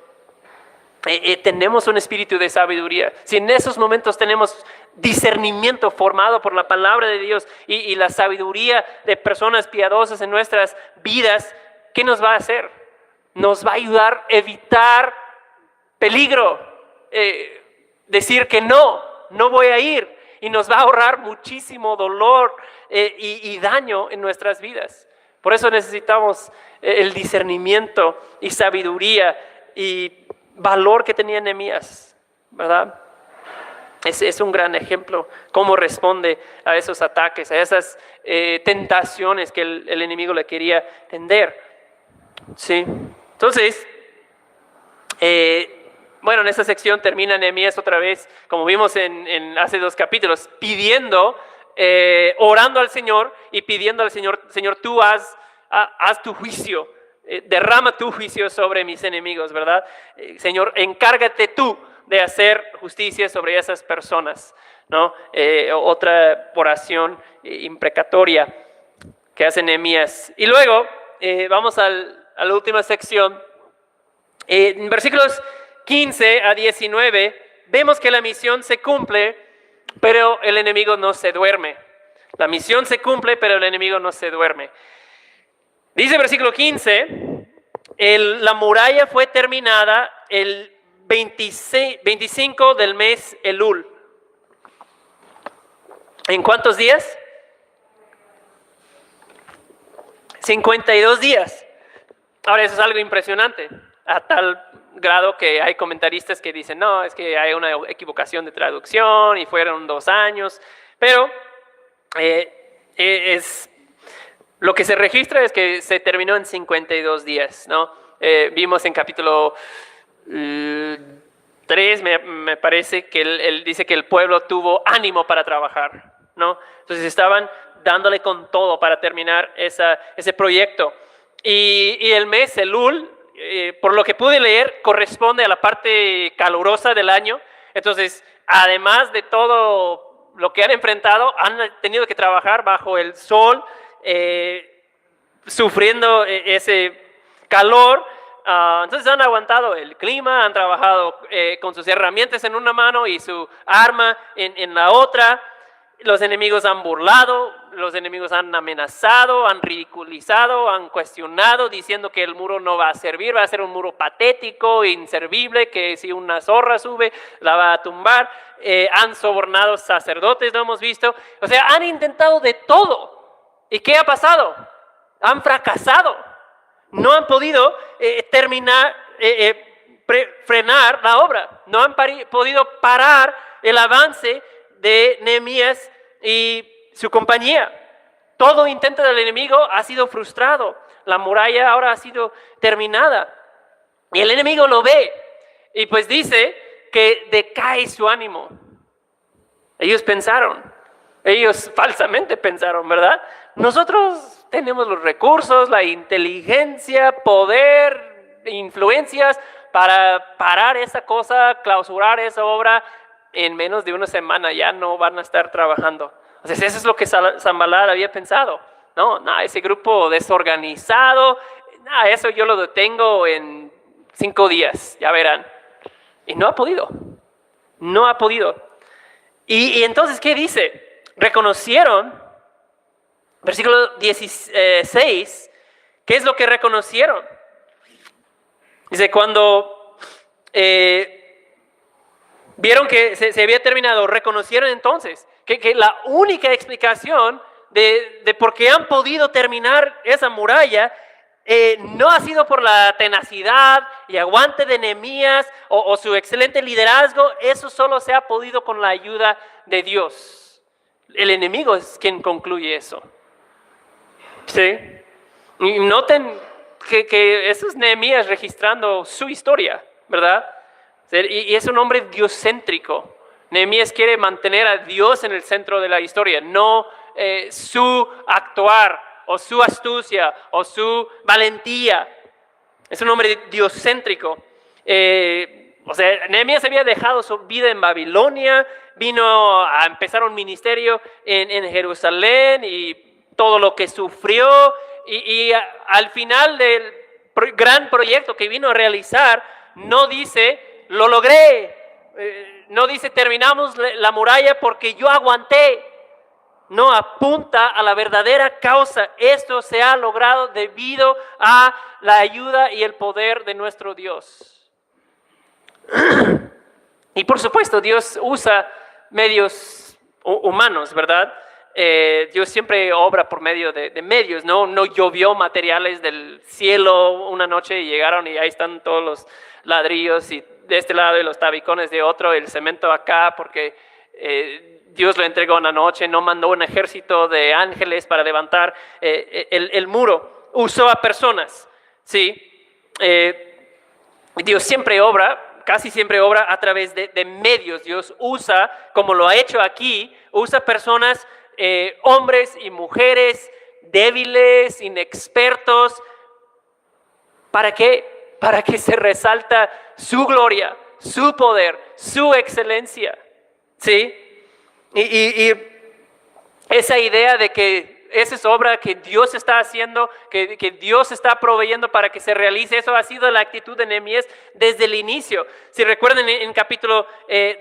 tenemos un espíritu de sabiduría, si en esos momentos tenemos discernimiento formado por la palabra de Dios y la sabiduría de personas piadosas en nuestras vidas, ¿qué nos va a hacer? Nos va a ayudar a evitar peligro, decir que no voy a ir, y nos va a ahorrar muchísimo dolor y daño en nuestras vidas. Por eso necesitamos el discernimiento y sabiduría y valor que tenía Nehemías, ¿verdad? Es un gran ejemplo cómo responde a esos ataques, a esas tentaciones que el enemigo le quería tender. ¿Sí? Entonces, en esta sección termina Nehemías otra vez, como vimos en hace 2 capítulos, pidiendo, orando al Señor y pidiendo al Señor: Señor, tú haz tu juicio, derrama tu juicio sobre mis enemigos, ¿verdad? Señor, encárgate tú de hacer justicia sobre esas personas, ¿no? Otra oración imprecatoria que hace Nehemías. Y luego vamos a la última sección. En versículos 15 a 19 vemos que la misión se cumple, pero el enemigo no se duerme. La misión se cumple, pero el enemigo no se duerme. Dice versículo 15, la muralla fue terminada el 25 del mes Elul. ¿En cuántos días? 52 días. Ahora, eso es algo impresionante, a tal grado que hay comentaristas que dicen: no, es que hay una equivocación de traducción y fueron 2 años, pero lo que se registra es que se terminó en 52 días, ¿no? Vimos en capítulo 3, me parece, que él dice que el pueblo tuvo ánimo para trabajar, ¿no? Entonces estaban dándole con todo para terminar ese proyecto. Y el mes Elul por lo que pude leer, corresponde a la parte calurosa del año. Entonces, además de todo lo que han enfrentado, han tenido que trabajar bajo el sol, sufriendo ese calor. Entonces han aguantado el clima, han trabajado con sus herramientas en una mano y su arma en la otra. Los enemigos han burlado, los enemigos han amenazado, han ridiculizado, han cuestionado, diciendo que el muro no va a servir, va a ser un muro patético, inservible, que si una zorra sube, la va a tumbar. Han sobornado sacerdotes, lo hemos visto. O sea, han intentado de todo. ¿Y qué ha pasado? Han fracasado. No han podido frenar la obra. No han podido parar el avance de Nehemías y su compañía. Todo intento del enemigo ha sido frustrado. La muralla ahora ha sido terminada. Y el enemigo lo ve. Y pues dice que decae su ánimo. Ellos falsamente pensaron, ¿verdad? Nosotros tenemos los recursos, la inteligencia, poder, influencias para parar esa cosa, clausurar esa obra. En menos de una semana ya no van a estar trabajando. Entonces eso es lo que Sanballat había pensado. No, ese grupo desorganizado, eso yo lo detengo en 5 días, ya verán. Y no ha podido. Y entonces, ¿qué dice? Reconocieron, versículo 16, ¿qué es lo que reconocieron? Dice, cuando vieron que se había terminado, reconocieron entonces que la única explicación de por qué han podido terminar esa muralla no ha sido por la tenacidad y aguante de Nehemías o su excelente liderazgo. Eso solo se ha podido con la ayuda de Dios. El enemigo es quien concluye eso. ¿Sí? Y noten que eso es Nehemías registrando su historia, ¿verdad? Y es un hombre diocéntrico. Nehemías quiere mantener a Dios en el centro de la historia, no su actuar o su astucia o su valentía. Es un hombre diocéntrico. Nehemías había dejado su vida en Babilonia, vino a empezar un ministerio en Jerusalén y todo lo que sufrió. Y al final del gran proyecto que vino a realizar, no dice, lo logré. No dice, terminamos la muralla porque yo aguanté. No, apunta a la verdadera causa. Esto se ha logrado debido a la ayuda y el poder de nuestro Dios. Y por supuesto, Dios usa medios humanos, ¿verdad? Dios siempre obra por medio de medios, ¿no? No llovió materiales del cielo una noche y llegaron y ahí están todos los ladrillos y de este lado y los tabicones de otro, el cemento acá, porque Dios lo entregó una noche, no mandó un ejército de ángeles para levantar el muro. Usó a personas, ¿sí? Dios siempre obra, casi siempre obra a través de medios. Dios usa, como lo ha hecho aquí, usa personas, hombres y mujeres débiles, inexpertos. ¿Para qué? Para que se resalta su gloria, su poder, su excelencia, ¿sí? Y esa idea de que esa es obra que Dios está haciendo, que Dios está proveyendo para que se realice, eso ha sido la actitud de Nehemías desde el inicio. Si recuerdan en capítulo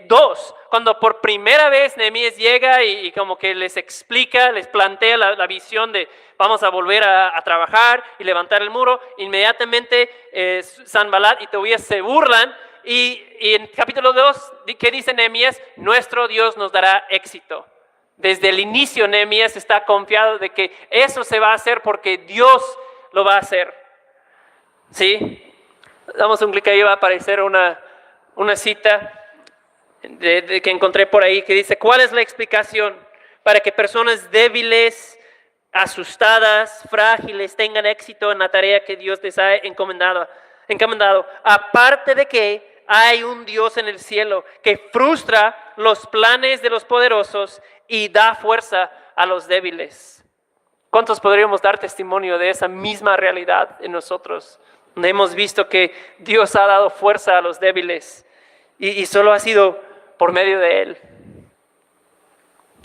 2, cuando por primera vez Nehemías llega y como que les explica, les plantea la visión de vamos a volver a trabajar y levantar el muro, inmediatamente Sanballat y Tobías se burlan. Y en capítulo 2, ¿qué dice Nehemías? Nuestro Dios nos dará éxito. Desde el inicio Nehemías está confiado de que eso se va a hacer porque Dios lo va a hacer. ¿Sí? Damos un clic ahí, va a aparecer una cita que encontré por ahí que dice, ¿cuál es la explicación para que personas débiles, asustadas, frágiles tengan éxito en la tarea que Dios les ha encomendado? Aparte de que hay un Dios en el cielo que frustra los planes de los poderosos y da fuerza a los débiles. ¿Cuántos podríamos dar testimonio de esa misma realidad en nosotros? donde hemos visto que Dios ha dado fuerza a los débiles y solo ha sido por medio de Él.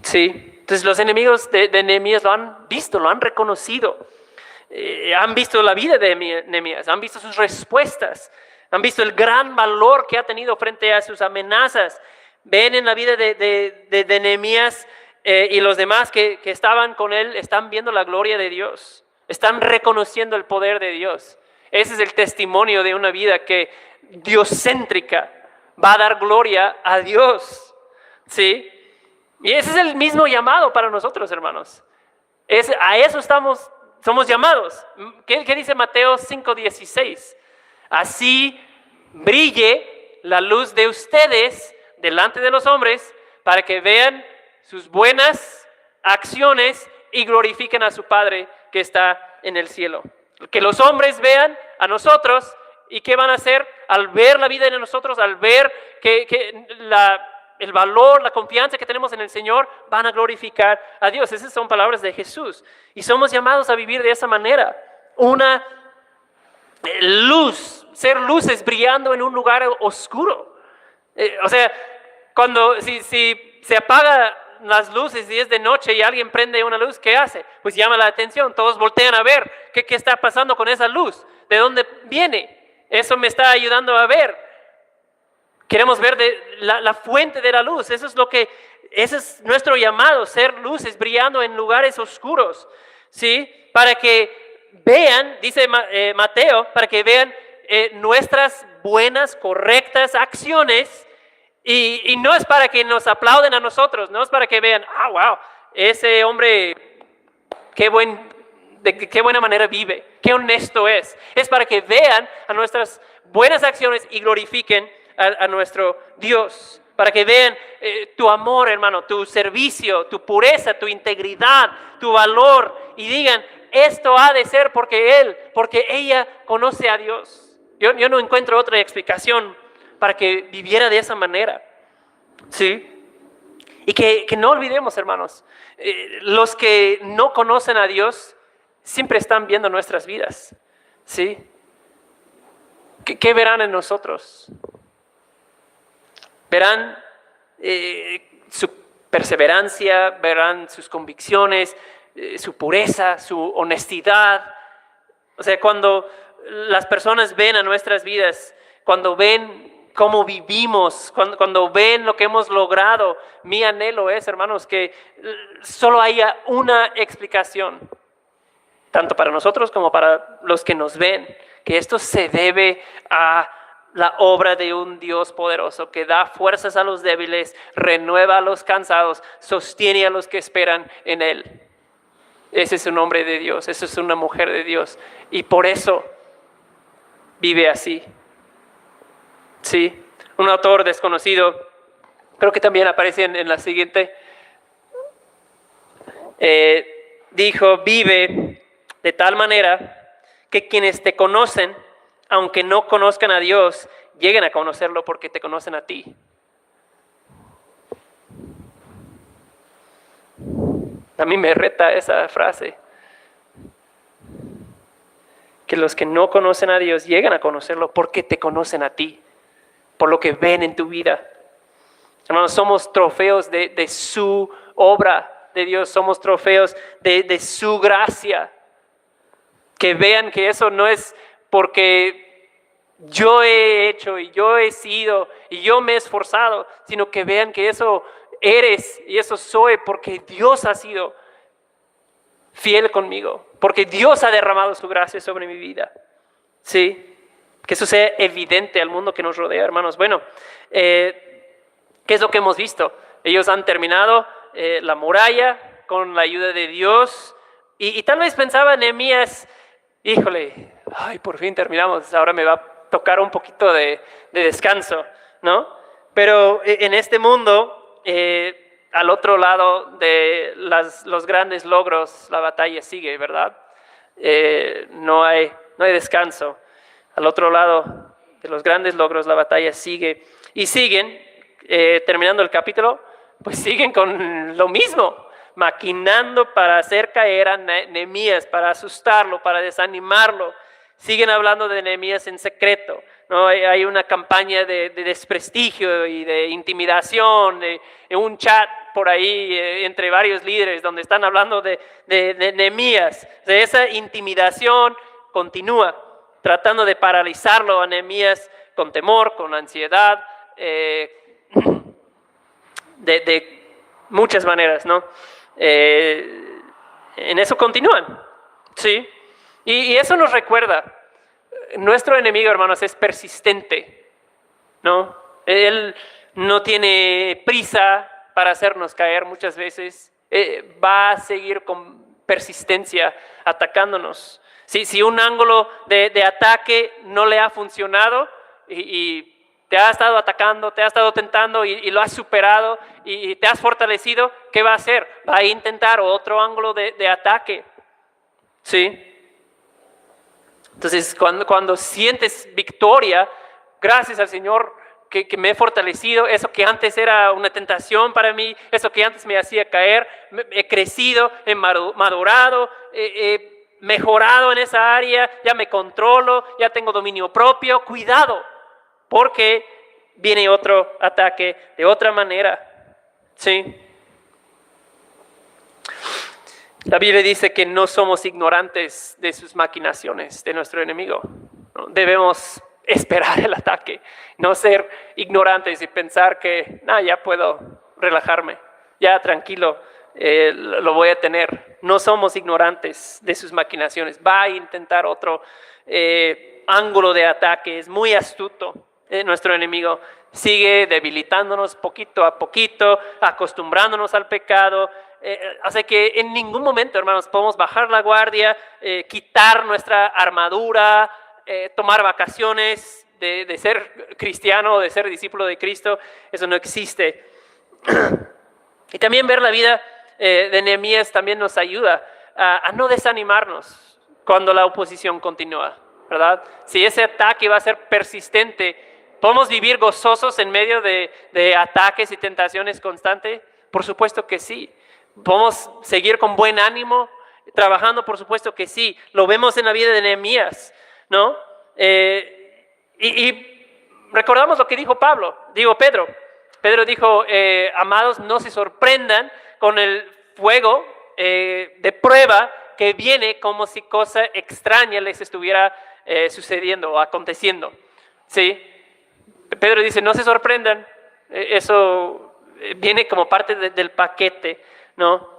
Sí. Entonces los enemigos de Nehemías lo han visto, lo han reconocido. Han visto la vida de Nehemías, han visto sus respuestas, han visto el gran valor que ha tenido frente a sus amenazas. Ven en la vida de Nehemías y los demás que estaban con él, están viendo la gloria de Dios, están reconociendo el poder de Dios. Ese es el testimonio de una vida que dioscéntrica va a dar gloria a Dios, ¿sí? Y ese es el mismo llamado para nosotros, hermanos. A eso somos llamados. ¿Qué dice Mateo 5:16? Así brille la luz de ustedes delante de los hombres para que vean sus buenas acciones y glorifiquen a su Padre que está en el cielo. Que los hombres vean a nosotros y ¿qué van a hacer? Al ver la vida de nosotros, al ver el valor, la confianza que tenemos en el Señor, van a glorificar a Dios. Esas son palabras de Jesús. Y somos llamados a vivir de esa manera. Una luz, ser luces brillando en un lugar oscuro. Si se apagan las luces y es de noche y alguien prende una luz, ¿qué hace? Pues llama la atención, todos voltean a ver qué está pasando con esa luz, de dónde viene. Eso me está ayudando a ver. Queremos ver la fuente de la luz. Ese es nuestro llamado, ser luces brillando en lugares oscuros, ¿sí? Para que vean, dice Mateo, para que vean nuestras buenas, correctas acciones. Y no es para que nos aplauden a nosotros, no es para que vean, wow, ese hombre, de qué buena manera vive, qué honesto es. Es para que vean a nuestras buenas acciones y glorifiquen a nuestro Dios, para que vean tu amor, hermano, tu servicio, tu pureza, tu integridad, tu valor, y digan, esto ha de ser porque ella conoce a Dios. Yo no encuentro otra explicación para que viviera de esa manera, ¿sí? Y que no olvidemos, hermanos, los que no conocen a Dios siempre están viendo nuestras vidas, ¿sí? ¿Qué verán en nosotros? Verán su perseverancia, verán sus convicciones, su pureza, su honestidad. O sea, cuando las personas ven a nuestras vidas, cuando ven cómo vivimos, cuando ven lo que hemos logrado, mi anhelo es, hermanos, que solo haya una explicación, tanto para nosotros como para los que nos ven, que esto se debe a la obra de un Dios poderoso que da fuerzas a los débiles, renueva a los cansados, sostiene a los que esperan en Él. Ese es un hombre de Dios, esa es una mujer de Dios, y por eso vive así. Sí, un autor desconocido, creo que también aparece en la siguiente, dijo, vive de tal manera que quienes te conocen, aunque no conozcan a Dios, lleguen a conocerlo porque te conocen a ti. A mí me reta esa frase. Que los que no conocen a Dios llegan a conocerlo porque te conocen a ti, por lo que ven en tu vida. Hermanos, somos trofeos de su obra de Dios, somos trofeos de su gracia. Que vean que eso no es porque yo he hecho y yo he sido y yo me he esforzado, sino que vean que eso eres y eso soy porque Dios ha sido fiel conmigo, porque Dios ha derramado su gracia sobre mi vida. Sí, que eso sea evidente al mundo que nos rodea, hermanos. Bueno, ¿qué es lo que hemos visto? Ellos han terminado la muralla con la ayuda de Dios y tal vez pensaba Nehemías, híjole, por fin terminamos, ahora me va a tocar un poquito de descanso, ¿no? Pero en este mundo, al otro lado de los grandes logros, la batalla sigue, ¿verdad? No hay descanso. Al otro lado de los grandes logros, la batalla sigue. Y siguen, terminando el capítulo, pues siguen con lo mismo, maquinando para hacer caer a Nehemías, para asustarlo, para desanimarlo. siguen hablando de Nehemías en secreto, ¿no? Hay una campaña de desprestigio y de intimidación, de un chat por ahí entre varios líderes donde están hablando de Nehemías. De esa intimidación continúa, tratando de paralizarlo a Nehemías con temor, con ansiedad, de muchas maneras, ¿no? En eso continúan, ¿sí? Y eso nos recuerda, nuestro enemigo, hermanos, es persistente, ¿no? Él no tiene prisa para hacernos caer muchas veces, va a seguir con persistencia atacándonos. Si un ángulo de ataque no le ha funcionado y te ha estado atacando, te ha estado tentando y lo has superado y te has fortalecido, ¿qué va a hacer? Va a intentar otro ángulo de ataque, ¿sí? Entonces, cuando sientes victoria, gracias al Señor que me he fortalecido, eso que antes era una tentación para mí, eso que antes me hacía caer, he crecido, he madurado, he mejorado en esa área, ya me controlo, ya tengo dominio propio. Cuidado, porque viene otro ataque de otra manera, ¿sí? La Biblia dice que no somos ignorantes de sus maquinaciones, de nuestro enemigo, ¿no? Debemos esperar el ataque, no ser ignorantes y pensar que ya puedo relajarme, ya tranquilo, lo voy a tener. No somos ignorantes de sus maquinaciones. Va a intentar otro ángulo de ataque, es muy astuto. Nuestro enemigo sigue debilitándonos poquito a poquito, acostumbrándonos al pecado. Así que en ningún momento, hermanos, podemos bajar la guardia, quitar nuestra armadura, tomar vacaciones de ser cristiano, de ser discípulo de Cristo. Eso no existe. Y también ver la vida de Nehemías también nos ayuda a no desanimarnos cuando la oposición continúa, ¿verdad? Si ese ataque va a ser persistente, ¿podemos vivir gozosos en medio de ataques y tentaciones constantes? Por supuesto que sí. ¿Podemos seguir con buen ánimo trabajando? Por supuesto que sí. Lo vemos en la vida de Nehemías, ¿no? Y recordamos lo que dijo Pedro. Pedro dijo, amados, no se sorprendan con el fuego de prueba que viene como si cosa extraña les estuviera sucediendo o aconteciendo, ¿sí? Pedro dice, no se sorprendan, eso viene como parte del paquete, ¿no?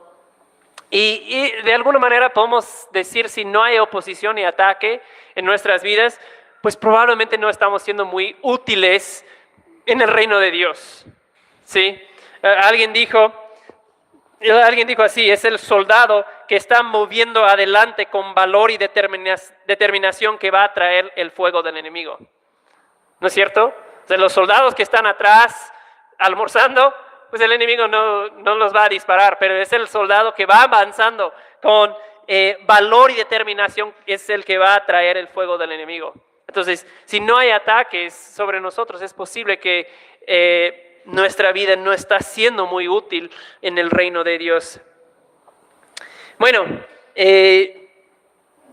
Y de alguna manera podemos decir, si no hay oposición y ataque en nuestras vidas, pues probablemente no estamos siendo muy útiles en el reino de Dios, ¿sí? Alguien dijo así, es el soldado que está moviendo adelante con valor y determinación que va a traer el fuego del enemigo, ¿no es cierto? O sea, los soldados que están atrás almorzando, pues el enemigo no los va a disparar, pero es el soldado que va avanzando con valor y determinación, es el que va a traer el fuego del enemigo. Entonces, si no hay ataques sobre nosotros, es posible que nuestra vida no está siendo muy útil en el reino de Dios. Bueno,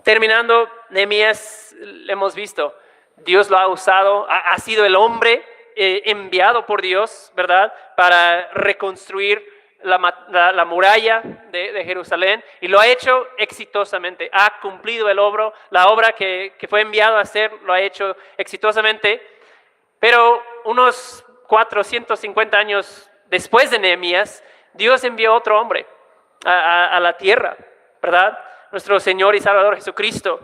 terminando, Nehemías, hemos visto, Dios lo ha usado, ha sido el hombre enviado por Dios, ¿verdad?, para reconstruir la muralla de Jerusalén, y lo ha hecho exitosamente. Ha cumplido la obra que fue enviado a hacer, lo ha hecho exitosamente. Pero unos 450 años después de Nehemías, Dios envió otro hombre a la tierra, ¿verdad? Nuestro Señor y Salvador Jesucristo.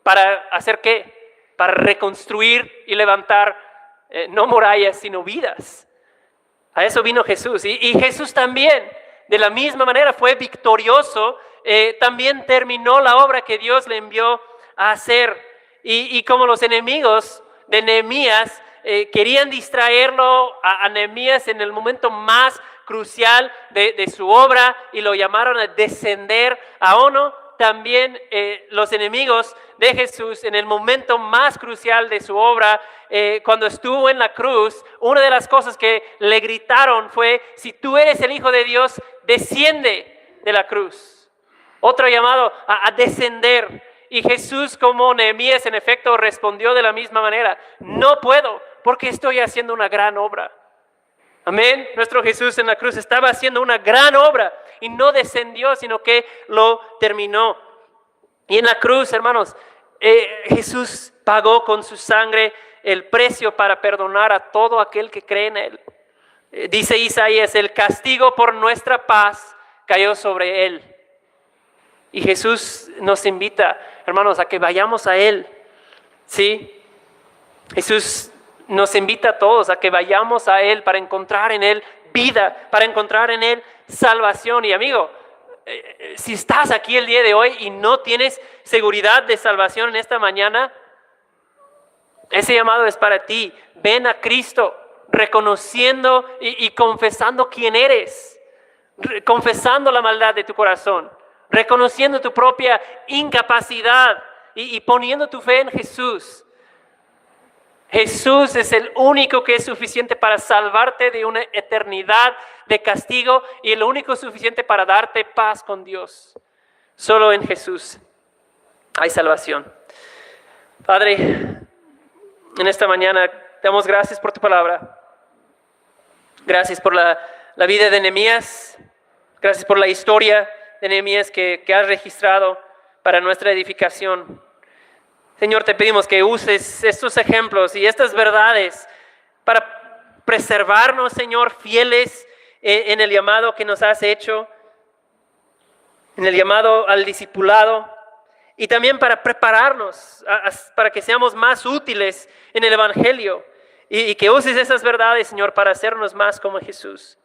¿Para hacer qué? Para reconstruir y levantar no murallas, sino vidas. A eso vino Jesús. Y Jesús también, de la misma manera, fue victorioso. También terminó la obra que Dios le envió a hacer. Y como los enemigos de Nehemías querían distraerlo a Nehemías en el momento más crucial de su obra y lo llamaron a descender a Ono, también los enemigos de Jesús en el momento más crucial de su obra, cuando estuvo en la cruz, una de las cosas que le gritaron fue: si tú eres el Hijo de Dios, desciende de la cruz. Otro llamado a descender. Y Jesús, como Nehemías, en efecto, respondió de la misma manera: no puedo, porque estoy haciendo una gran obra. Amén. Nuestro Jesús en la cruz estaba haciendo una gran obra y no descendió, sino que lo terminó. Y en la cruz, hermanos, Jesús pagó con su sangre el precio para perdonar a todo aquel que cree en Él. Dice Isaías: el castigo por nuestra paz cayó sobre Él. Y Jesús nos invita, hermanos, a que vayamos a Él. ¿Sí? Jesús nos invita a todos a que vayamos a Él para encontrar en Él vida, para encontrar en Él salvación. Y amigo, si estás aquí el día de hoy y no tienes seguridad de salvación en esta mañana, ese llamado es para ti. Ven a Cristo reconociendo y confesando quién eres, confesando la maldad de tu corazón, reconociendo tu propia incapacidad y poniendo tu fe en Jesús. Jesús es el único que es suficiente para salvarte de una eternidad de castigo y el único suficiente para darte paz con Dios. Solo en Jesús hay salvación. Padre, en esta mañana damos gracias por tu palabra. Gracias por la vida de Nehemías. Gracias por la historia de Nehemías que has registrado para nuestra edificación. Señor, te pedimos que uses estos ejemplos y estas verdades para preservarnos, Señor, fieles en el llamado que nos has hecho, en el llamado al discipulado, y también para prepararnos para que seamos más útiles en el Evangelio, y que uses esas verdades, Señor, para hacernos más como Jesús.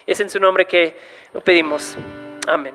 Es en su nombre que lo pedimos. Amén.